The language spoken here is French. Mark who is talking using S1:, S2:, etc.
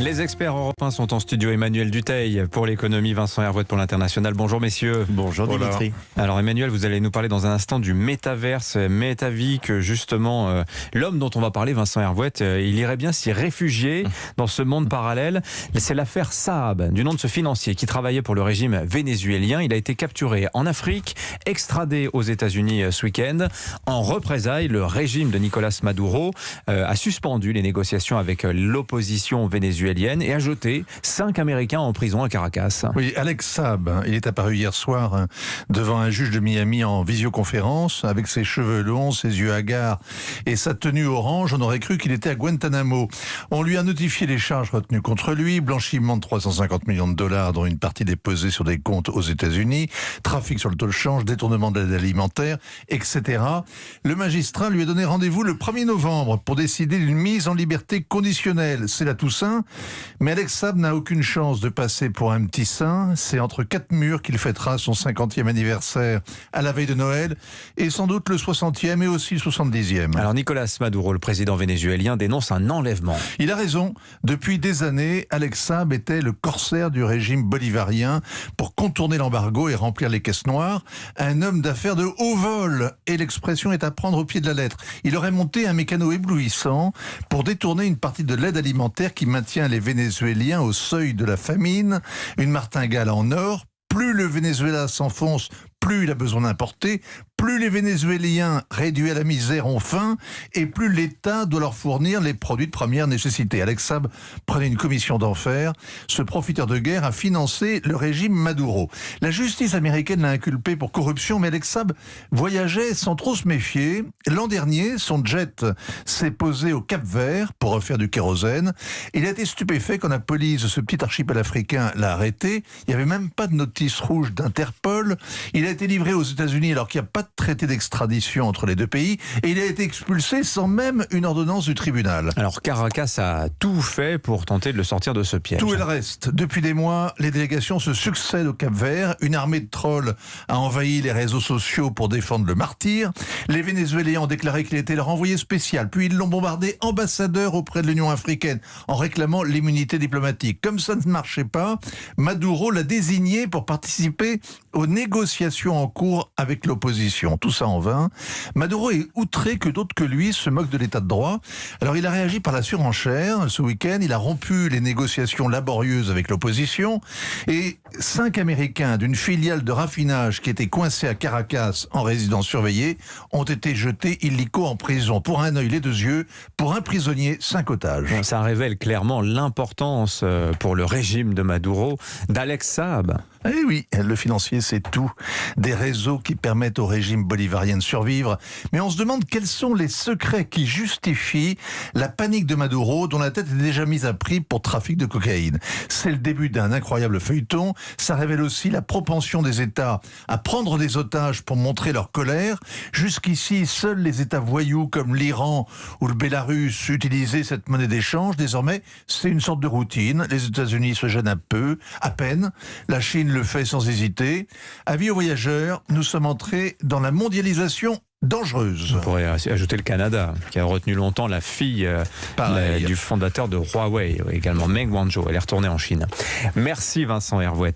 S1: Les experts européens sont en studio. Emmanuel Dutheil pour l'économie, Vincent Hervouet pour l'international. Bonjour messieurs.
S2: Bonjour Dimitri.
S1: Alors Emmanuel, vous allez nous parler dans un instant du métaverse, métavique, justement l'homme dont on va parler, Vincent Hervouet, il irait bien s'y réfugier dans ce monde parallèle. C'est l'affaire Saab, du nom de ce financier qui travaillait pour le régime vénézuélien. Il a été capturé en Afrique, extradé aux États-Unis ce week-end. En représailles, le régime de Nicolas Maduro a suspendu les négociations avec l'opposition vénézuélienne et a jeté 5 Américains en prison à Caracas.
S2: Oui, Alex Saab, il est apparu hier soir devant un juge de Miami en visioconférence, avec ses cheveux longs, ses yeux hagards et sa tenue orange. On aurait cru qu'il était à Guantanamo. On lui a notifié les charges retenues contre lui, blanchiment de 350 millions de dollars, dont une partie déposée sur des comptes aux États-Unis, trafic sur le taux de change, détournement de l'aide alimentaire, etc. Le magistrat lui a donné rendez-vous le 1er novembre pour décider d'une mise en liberté conditionnelle. C'est la Toussaint, mais Alex Saab n'a aucune chance de passer pour un petit saint. C'est entre 4 murs qu'il fêtera son 50e anniversaire à la veille de Noël, et sans doute le 60e et aussi le 70e.
S1: Alors Nicolas Maduro, le président vénézuélien, dénonce un enlèvement.
S2: Il a raison. Depuis des années, Alex Saab était le corsaire du régime bolivarien pour contourner l'embargo et remplir les caisses noires. Un homme d'affaires de haut vol, et l'expression est à prendre au pied de la lettre. Il aurait monté un mécano éblouissant pour détourner une partie de l'aide alimentaire qui maintient les Vénézuéliens au seuil de la famine. Une martingale en or. Plus le Venezuela s'enfonce, plus il a besoin d'importer, plus les Vénézuéliens réduits à la misère ont faim, et plus l'État doit leur fournir les produits de première nécessité. Alex Saab prenait une commission d'enfer. Ce profiteur de guerre a financé le régime Maduro. La justice américaine l'a inculpé pour corruption, mais Alex Saab voyageait sans trop se méfier. L'an dernier, son jet s'est posé au Cap-Vert pour refaire du kérosène. Il a été stupéfait quand la police de ce petit archipel africain l'a arrêté. Il n'y avait même pas de notice rouge d'Interpol. Il a été livré aux États-Unis alors qu'il n'y a pas de traité d'extradition entre les deux pays, et il a été expulsé sans même une ordonnance du tribunal.
S1: Alors Caracas a tout fait pour tenter de le sortir de ce piège.
S2: Tout est le reste. Depuis des mois, les délégations se succèdent au Cap-Vert. Une armée de trolls a envahi les réseaux sociaux pour défendre le martyr. Les Vénézuéliens ont déclaré qu'il était leur envoyé spécial, puis ils l'ont bombardé ambassadeur auprès de l'Union africaine en réclamant l'immunité diplomatique. Comme ça ne marchait pas, Maduro l'a désigné pour participer aux négociations en cours avec l'opposition. Tout ça en vain. Maduro est outré que d'autres que lui se moquent de l'état de droit. Alors il a réagi par la surenchère. Ce week-end, il a rompu les négociations laborieuses avec l'opposition, et 5 Américains d'une filiale de raffinage qui étaient coincés à Caracas en résidence surveillée ont été jetés illico en prison. Pour un œil, les 2 yeux. Pour un prisonnier, 5 otages.
S1: Ça révèle clairement l'importance pour le régime de Maduro d'Alex Saab.
S2: Eh oui, le financier, c'est tout. Des réseaux qui permettent au régime bolivarien de survivre. Mais on se demande quels sont les secrets qui justifient la panique de Maduro, dont la tête est déjà mise à prix pour trafic de cocaïne. C'est le début d'un incroyable feuilleton. Ça révèle aussi la propension des États à prendre des otages pour montrer leur colère. Jusqu'ici, seuls les États voyous comme l'Iran ou le Bélarus utilisaient cette monnaie d'échange. Désormais, c'est une sorte de routine. Les États-Unis se gênent un peu, à peine. La Chine le fait sans hésiter. Avis aux voyageurs, nous sommes entrés dans la mondialisation dangereuse.
S1: On pourrait ajouter le Canada, qui a retenu longtemps la fille du fondateur de Huawei, également Meng Wanzhou. Elle est retournée en Chine. Merci Vincent Hervouet.